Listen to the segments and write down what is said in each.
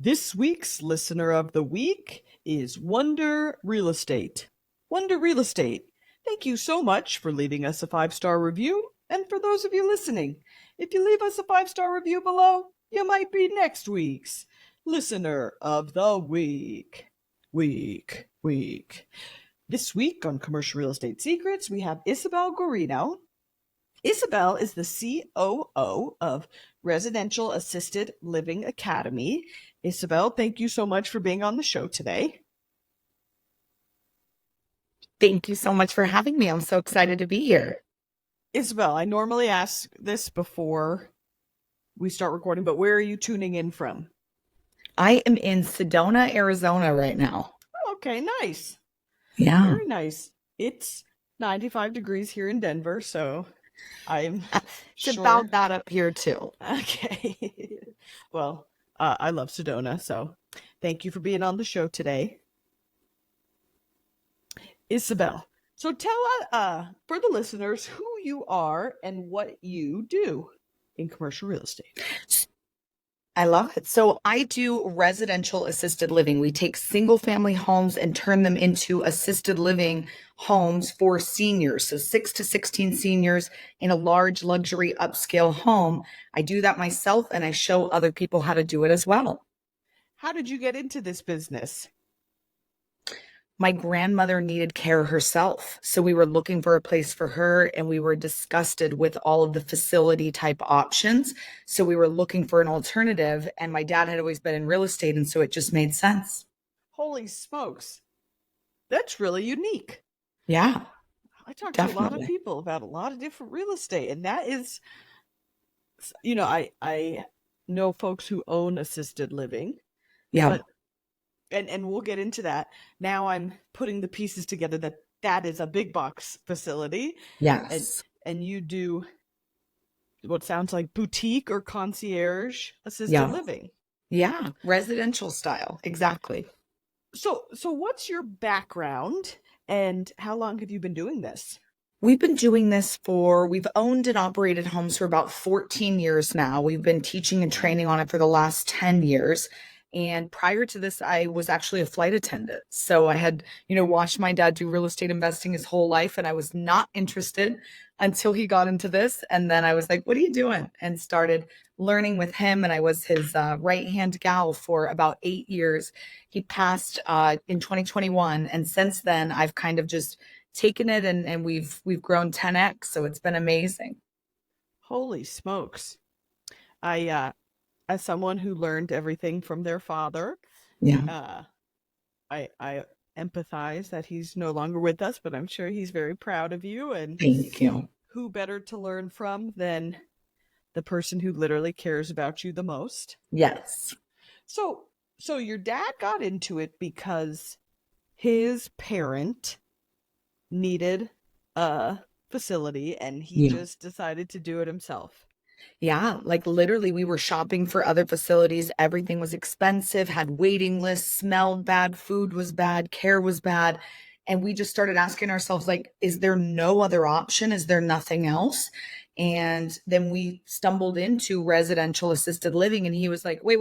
This week's listener of the week is Wonder Real Estate. Wonder Real Estate, thank you so much for leaving us a 5-star review. And for those of you listening, if you leave us a 5-star review below, you might be next week's listener of the week. Week. This week on Commercial Real Estate Secrets, we have Isabelle Guarino. Isabelle is the COO of Residential Assisted Living Academy. Isabelle, thank you so much for being on the show today. Thank you so much for having me. I'm so excited to be here. Isabelle, I normally ask this before we start recording, but where are you tuning in from? I am in Sedona, Arizona right now. Okay, nice. Yeah. Very nice. It's 95 degrees here in Denver, so I'm It's sure. about that up here too. Okay. Well, I love Sedona, so thank you for being on the show today. Isabelle, so tell for the listeners who you are and what you do in commercial real estate. I love it. So I do residential assisted living. We take single family homes and turn them into assisted living homes for seniors. So 6 to 16 seniors in a large luxury upscale home. I do that myself and I show other people how to do it as well. How did you get into this business? My grandmother needed care herself. So we were looking for a place for her and we were disgusted with all of the facility type options. So we were looking for an alternative and my dad had always been in real estate. And so it just made sense. Holy smokes. That's really unique. Yeah, I talk to a lot of definitely. people about a lot of different real estate, and that is, I know folks who own assisted living, Yeah. but and we'll get into that. Now I'm putting the pieces together that is a big box facility, and Yes. and you do what sounds like boutique or concierge assisted Yeah. living. Yeah. Residential style. Exactly. So what's your background and how long have you been doing this? We've been doing this we've owned and operated homes for about 14 years now. We've been teaching and training on it for the last 10 years. And prior to this, I was actually a flight attendant. So I had, watched my dad do real estate investing his whole life, and I was not interested until he got into this. And then I was like, what are you doing? And started learning with him. And I was his right-hand gal for about 8 years. He passed in 2021. And since then, I've kind of just taken it and we've grown 10x. So it's been amazing. Holy smokes. I as someone who learned everything from their father, Yeah. uh I empathize that he's no longer with us, but I'm sure he's very proud of you, and Thank you. who better to learn from than the person who literally cares about you the most. Yes. So so your dad got into it because his parent needed a facility and he Yeah. just decided to do it himself. Yeah, like literally we were shopping for other facilities. Everything was expensive, had waiting lists, smelled bad, food was bad, care was bad. And we just started asking ourselves, like, is there no other option? Is there nothing else? And then we stumbled into residential assisted living. And he was like, wait.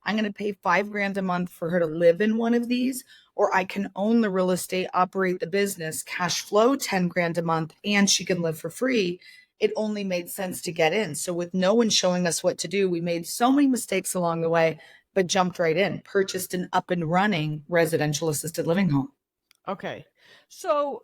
I'm going to pay 5 grand a month for her to live in one of these, or I can own the real estate, operate the business, cash flow 10 grand a month, and she can live for free. It only made sense to get in. So with no one showing us what to do, we made so many mistakes along the way, but jumped right in, purchased an up and running residential assisted living home. Okay. So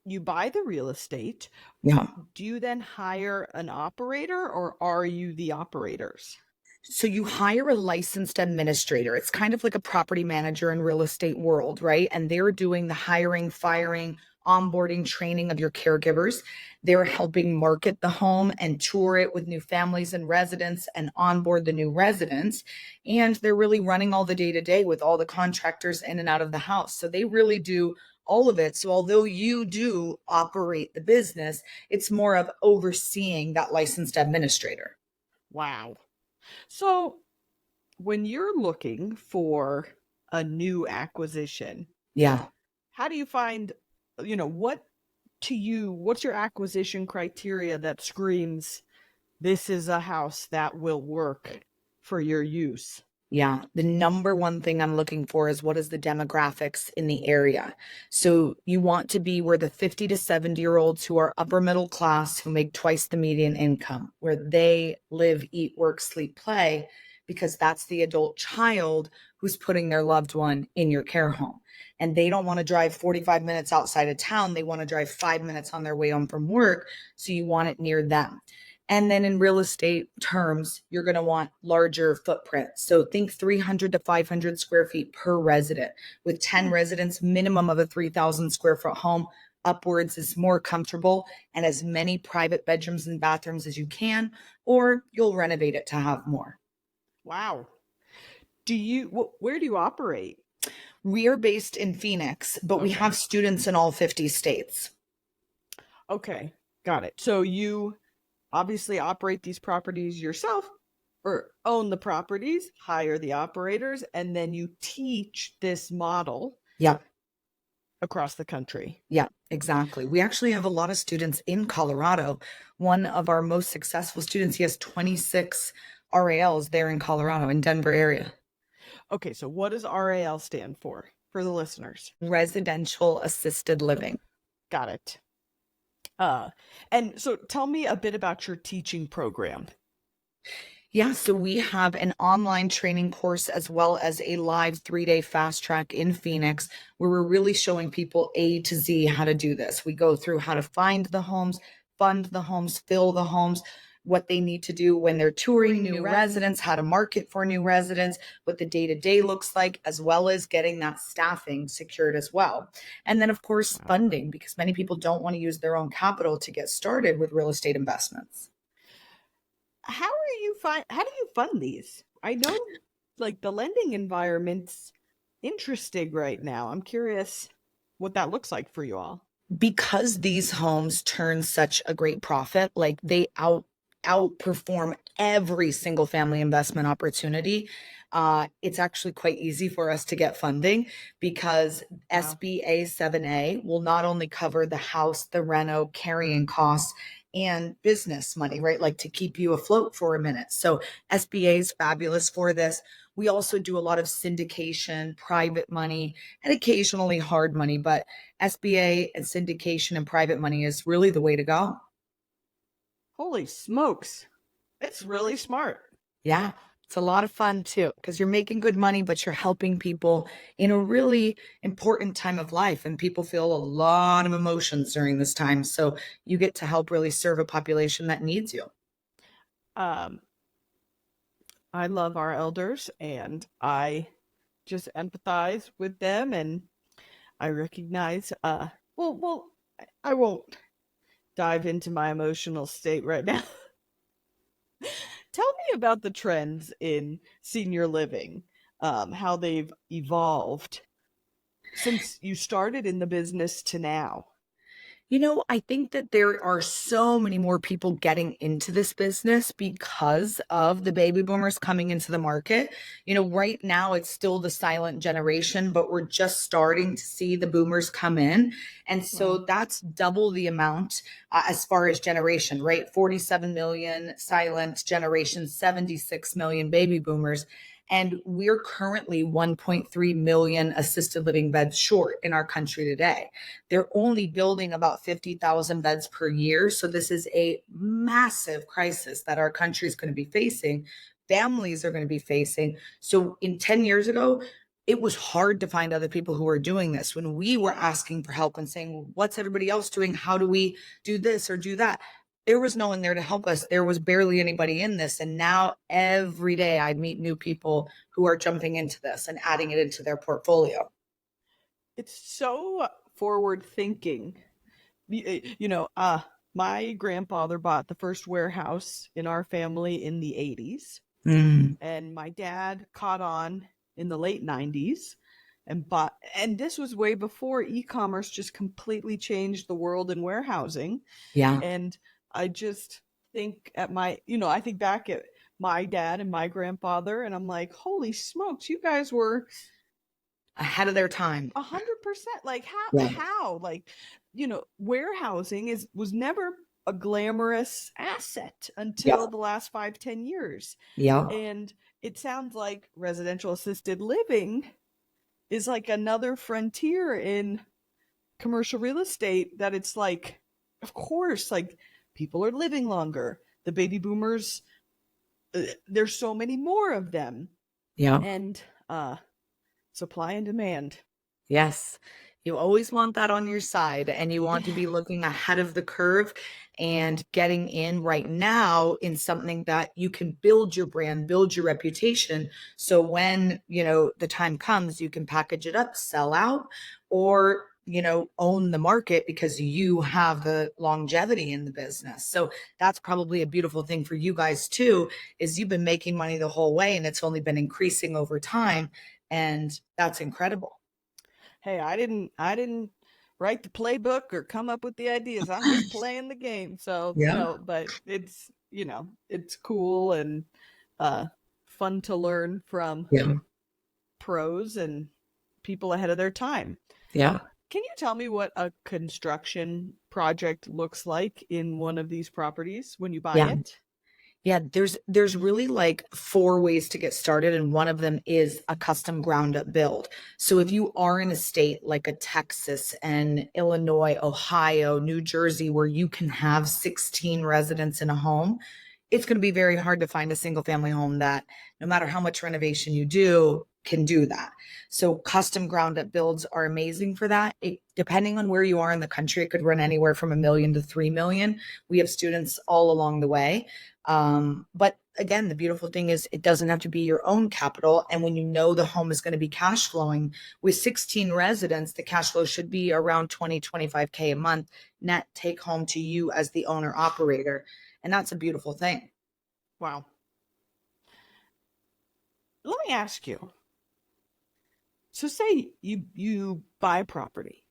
you buy the real estate. Yeah. Do you then hire an operator or are you the operators? So you hire a licensed administrator. It's kind of like a property manager in real estate world, right? And they're doing the hiring, firing, onboarding, training of your caregivers. They're helping market the home and tour it with new families and residents and onboard the new residents. And they're really running all the day to day with all the contractors in and out of the house. So they really do all of it. So although you do operate the business, it's more of overseeing that licensed administrator. Wow. So when you're looking for a new acquisition, Yeah. how do you find, what to you, what's your acquisition criteria that screams this is a house that will work for your use? Yeah, the number one thing I'm looking for is what is the demographics in the area. So you want to be where the 50 to 70-year-olds who are upper middle class, who make twice the median income, where they live, eat, work, sleep, play, because that's the adult child who's putting their loved one in your care home. And they don't want to drive 45 minutes outside of town. They want to drive 5 minutes on their way home from work. So you want it near them. And then in real estate terms, you're going to want larger footprint. So think 300 to 500 square feet per resident. With 10 residents, minimum of a 3,000 square foot home, upwards is more comfortable, and as many private bedrooms and bathrooms as you can, or you'll renovate it to have more. Wow. Where do you operate? We are based in Phoenix, but we Okay. have students in all 50 states. Okay, got it. So you obviously operate these properties yourself or own the properties, hire the operators, and then you teach this model Yeah. across the country. Yeah, exactly. We actually have a lot of students in Colorado. One of our most successful students, he has 26 RALs there in Colorado, in Denver area. Okay, so what does RAL stand for the listeners? Residential assisted living. Got it. And so tell me a bit about your teaching program. Yeah, so we have an online training course as well as a live 3-day fast track in Phoenix where we're really showing people A to Z how to do this. We go through how to find the homes, fund the homes, fill the homes, what they need to do when they're touring new residents, how to market for new residents, what the day-to-day looks like, as well as getting that staffing secured as well. And then, of course, Wow. funding, because many people don't want to use their own capital to get started with real estate investments. How do you fund these? I know like the lending environment's interesting right now. I'm curious what that looks like for you all. Because these homes turn such a great profit, like they outperform every single family investment opportunity. It's actually quite easy for us to get funding because Wow. SBA 7A will not only cover the house, the reno, carrying costs, and business money, right? Like to keep you afloat for a minute. So SBA is fabulous for this. We also do a lot of syndication, private money, and occasionally hard money, but SBA and syndication and private money is really the way to go. Holy smokes. It's really smart. Yeah, it's a lot of fun too, because you're making good money, but you're helping people in a really important time of life. And people feel a lot of emotions during this time. So you get to help really serve a population that needs you. Um, I love our elders and I just empathize with them and I recognize well I won't dive into my emotional state right now. Tell me about the trends in senior living, how they've evolved since you started in the business to now. I think that there are so many more people getting into this business because of the baby boomers coming into the market. Right now it's still the silent generation, but we're just starting to see the boomers come in. And so Wow. that's double the amount as far as generation, right? 47 million silent generation, 76 million baby boomers. And we're currently 1.3 million assisted living beds short in our country today. They're only building about 50,000 beds per year. So this is a massive crisis that our country is going to be facing. Families are going to be facing. So in 10 years ago, it was hard to find other people who were doing this when we were asking for help and saying, well, what's everybody else doing? How do we do this or do that? There was no one there to help us. There was barely anybody in this. And now every day I meet new people who are jumping into this and adding it into their portfolio. It's so forward thinking. My grandfather bought the first warehouse in our family in the 80s, Mm, and my dad caught on in the late 90s and this was way before e-commerce just completely changed the world in warehousing. yeah. And I just think I think back at my dad and my grandfather, and I'm like, holy smokes, you guys were Ahead of their time. 100%. Like Yeah. how like warehousing was never a glamorous asset Yeah. until the last 5-10 years. Yeah. And it sounds like residential assisted living is like another frontier in commercial real estate, that it's like, of course, like people are living longer. The baby boomers, there's so many more of them. Yeah. And supply and demand. Yes. You always want that on your side, and you want to be looking ahead of the curve and getting in right now in something that you can build your brand, build your reputation. So when, the time comes, you can package it up, sell out, or, own the market because you have the longevity in the business. So that's probably a beautiful thing for you guys too, is you've been making money the whole way and it's only been increasing over time. And that's incredible. Hey, I didn't write the playbook or come up with the ideas. I'm just playing the game. So, Yeah. but it's cool and uh fun to learn from Yeah. pros and people ahead of their time. Yeah. Can you tell me what a construction project looks like in one of these properties when you buy Yeah. it? Yeah, there's really like four ways to get started, and one of them is a custom ground up build. So if you are in a state like a Texas and Illinois, Ohio, New Jersey, where you can have 16 residents in a home, it's going to be very hard to find a single family home that, no matter how much renovation you do, can do that. So custom ground up builds are amazing for that. Depending on where you are in the country, it could run anywhere from $1 million to $3 million. We have students all along the way. But again, the beautiful thing is it doesn't have to be your own capital. And when you know the home is going to be cash flowing with 16 residents, the cash flow should be around 25K a month net take home to you as the owner operator. And that's a beautiful thing. Wow. Let me ask you. So say you buy a property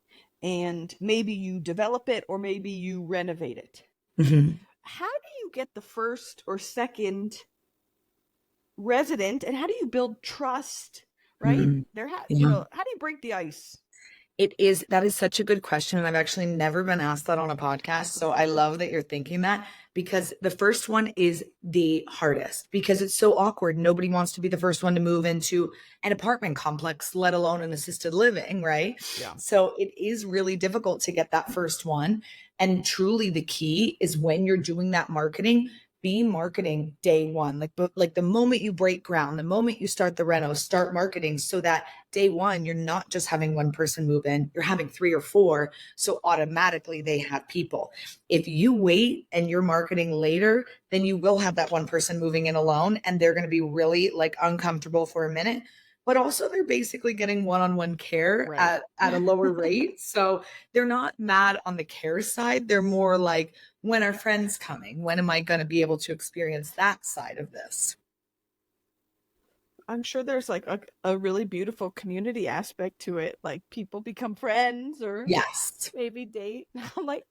and maybe you develop it or maybe you renovate it. Mhm. How do you get the first or second resident, and how do you build trust, right? Mhm. There Yeah. how do you break the ice? That is such a good question. And I've actually never been asked that on a podcast. So I love that you're thinking that, because the first one is the hardest because it's so awkward. Nobody wants to be the first one to move into an apartment complex, let alone an assisted living, right? Yeah. So it is really difficult to get that first one. And truly the key is when you're doing that marketing, be marketing day one. Like the moment you break ground, the moment you start the reno, start marketing so that day one, you're not just having one person move in, you're having 3 or 4. So automatically they have people. If you wait and you're marketing later, then you will have that one person moving in alone and they're going to be really like uncomfortable for a minute. But also they're basically getting one-on-one care Right. at a lower rate. So they're not mad on the care side. They're more like, when are friends coming? When am I going to be able to experience that side of this? I'm sure there's like a really beautiful community aspect to it. Like people become friends or Yes. maybe date. I'm like,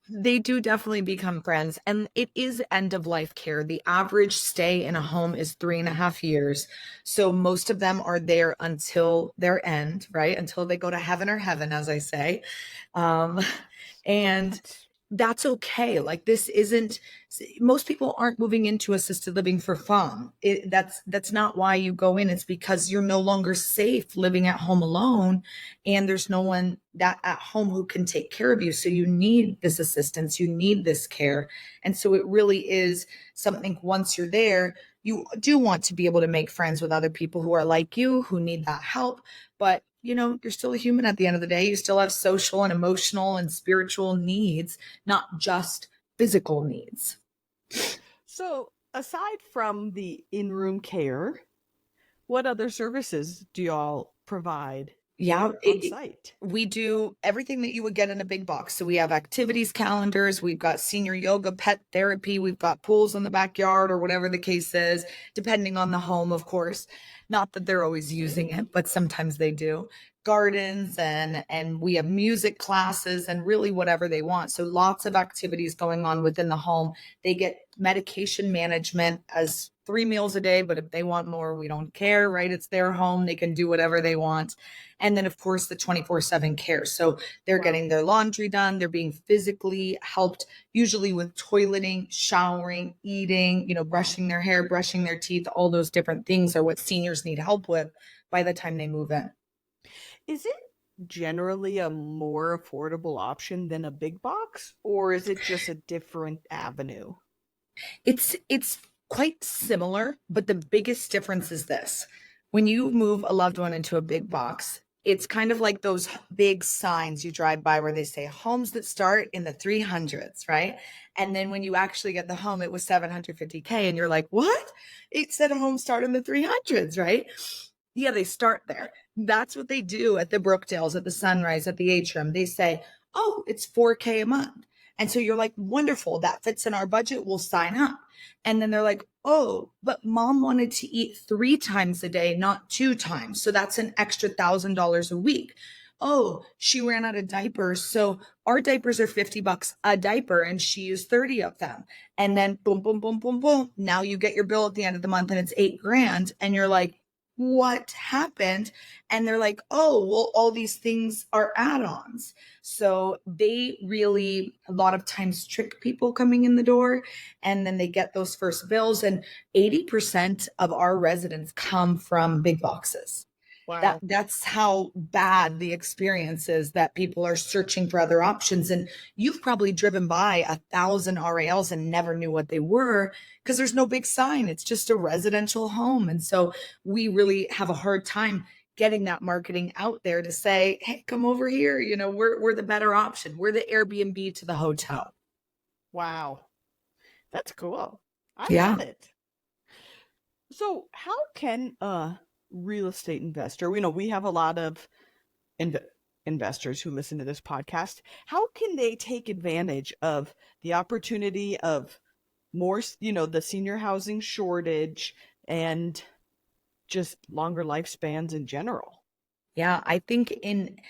They do definitely become friends. And it is end of life care. The average stay in a home is 3.5 years. So most of them are there until their end, right? Until they go to heaven or heaven, as I say. Um, and that's okay. Like this isn't, most people aren't moving into assisted living for fun. That's not why you go in. It's because you're no longer safe living at home alone and there's no one that at home who can take care of you. So you need this assistance, you need this care. And so it really is something, once you're there, you do want to be able to make friends with other people who are like you, who need that help. But you're still a human at the end of the day. You still have social and emotional and spiritual needs, not just physical needs. so aside from the in-room care, what other services do y'all provide Yeah, on site? we do everything that you would get in a big box. So we have activities calendars, we've got senior yoga, pet therapy, we've got pools in the backyard or whatever the case is, depending on the home, of course. Not that they're always using it, but sometimes they do. Gardens and we have music classes and really whatever they want. So lots of activities going on within the home. They get medication management as 3 meals a day, but if they want more, we don't care, right? It's their home. They can do whatever they want. And then, of course, the 24/7 care. So they're Wow. getting their laundry done. They're being physically helped, usually with toileting, showering, eating, brushing their hair, brushing their teeth. All those different things are what seniors need help with by the time they move in. Is it generally a more affordable option than a big box, or is it just a different avenue? It's quite similar, but the biggest difference is this. When you move a loved one into a big box, it's kind of like those big signs you drive by where they say homes that start in the 300s, right? And then when you actually get the home, it was 750K and you're like, "What? It said a home start in the 300s, right?" Yeah, they start there. That's what they do at the Brookdales, at the Sunrise, at the Atrium. They say, "Oh, it's 4K a month." And so you're like, "Wonderful, that fits in our budget, we'll sign up." And then they're like, "Oh, but mom wanted to eat 3 times a day, not 2 times. So that's an extra $1,000 a week. Oh, she ran out of diapers. So our diapers are $50 a diaper and she used 30 of them." And then boom, boom, boom, boom, boom. Now you get your bill at the end of the month and it's 8 grand. And you're like, "What happened?" And they're like, "Oh, well, all these things are add-ons." So they really, a lot of times, trick people coming in the door, and then they get those first bills. And 80% of our residents come from big boxes. Wow. That's how bad the experience is, that people are searching for other options. And you've probably driven by 1,000 RALs and never knew what they were because there's no big sign. It's just a residential home. And so we really have a hard time getting that marketing out there to say, "Hey, come over here. We're the better option. We're the Airbnb to the hotel." Wow. That's cool. I Yeah. love it. So, how can a real estate investor, we have a lot of inv- investors who listen to this podcast. How can they take advantage of the opportunity of more, the senior housing shortage and just longer lifespans in general? Yeah, I think in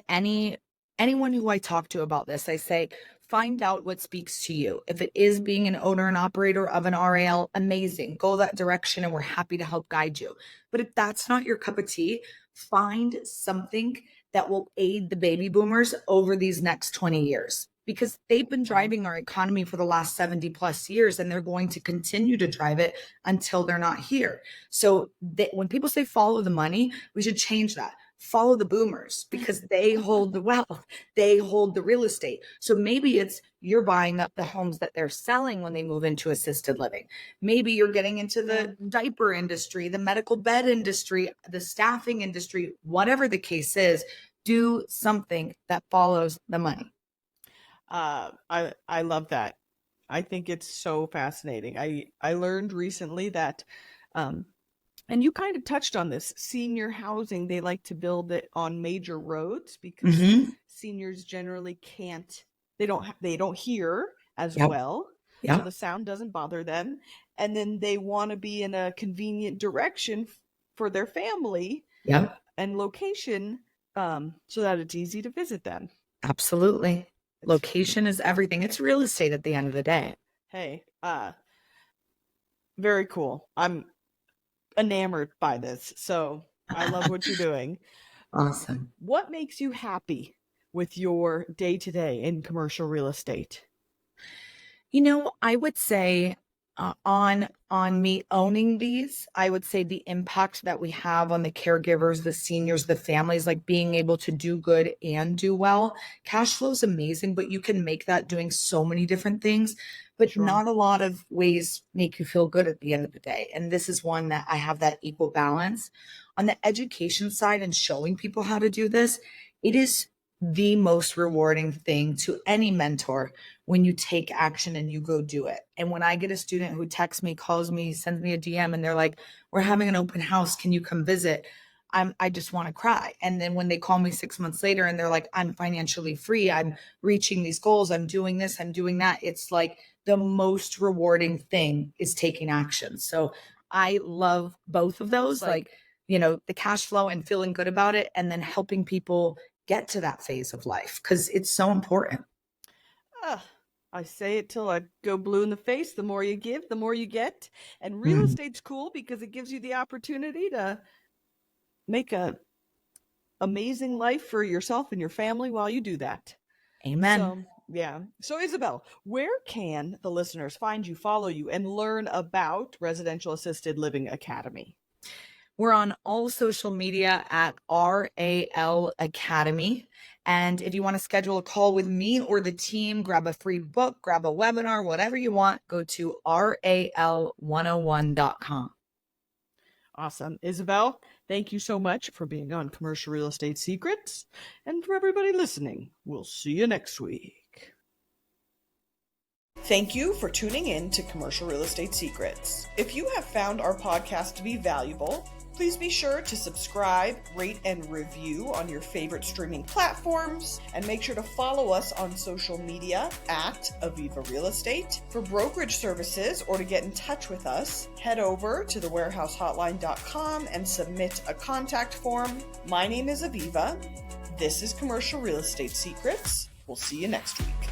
anyone who I talk to about this, I say find out what speaks to you. If it is being an owner and operator of an RAL, amazing. Go that direction and we're happy to help guide you. But if that's not your cup of tea, find something that will aid the baby boomers over these next 20 years because they've been driving our economy for the last 70 plus years and they're going to continue to drive it until they're not here. So when people say follow the money, we should change that. Follow the boomers because they hold the wealth, they hold the real estate. So maybe it's you're buying up the homes that they're selling when they move into assisted living. Maybe you're getting into the diaper industry, the medical bed industry, the staffing industry, whatever the case is. Do something that follows the money. I love that. I think it's so fascinating. I learned recently that, um, and you kind of touched on this, senior housing, they like to build it on major roads because Mm-hmm. seniors generally can't, they don't hear as Yep. well, so Yep. the sound doesn't bother them, and then they want to be in a convenient direction for their family Yep. and location, so that it's easy to visit them. Absolutely. It's Location is everything. It's real estate at the end of the day. hey, very cool. I'm enamored by this, so I love what you're doing. Awesome. What makes you happy with your day to day in commercial real estate? I would say on me owning these, I would say the impact that we have on the caregivers, the seniors, the families, like being able to do good and do well. Cash flow is amazing, but you can make that doing so many different things. But Sure. not a lot of ways make you feel good at the end of the day. And this is one that I have that equal balance. On the education side and showing people how to do this, it is the most rewarding thing to any mentor when you take action and you go do it. And when I get a student who texts me, calls me, sends me a DM, and they're like, "We're having an open house. Can you come visit?" I just want to cry. And then when they call me 6 months later and they're like, "I'm financially free. I'm reaching these goals. I'm doing this. I'm doing that." It's like the most rewarding thing is taking action. So I love both of those, like, the cash flow and feeling good about it, and then helping people get to that phase of life because it's so important. Ah, I say it till I go blue in the face. The more you give, the more you get. And real estate's cool because it gives you the opportunity to make a amazing life for yourself and your family while you do that. Amen. So, yeah. So, Isabelle, where can the listeners find you, follow you, and learn about Residential Assisted Living Academy? We're on all social media at RAL Academy. And if you want to schedule a call with me or the team, grab a free book, grab a webinar, whatever you want, go to RAL101.com. Awesome. Isabelle, thank you so much for being on Commercial Real Estate Secrets. And for everybody listening, we'll see you next week. Thank you for tuning in to Commercial Real Estate Secrets. If you have found our podcast to be valuable, please be sure to subscribe, rate, and review on your favorite streaming platforms, and make sure to follow us on social media at Aviva Real Estate. For brokerage services or to get in touch with us, head over to thewarehousehotline.com and submit a contact form. My name is Aviva. This is Commercial Real Estate Secrets. We'll see you next week.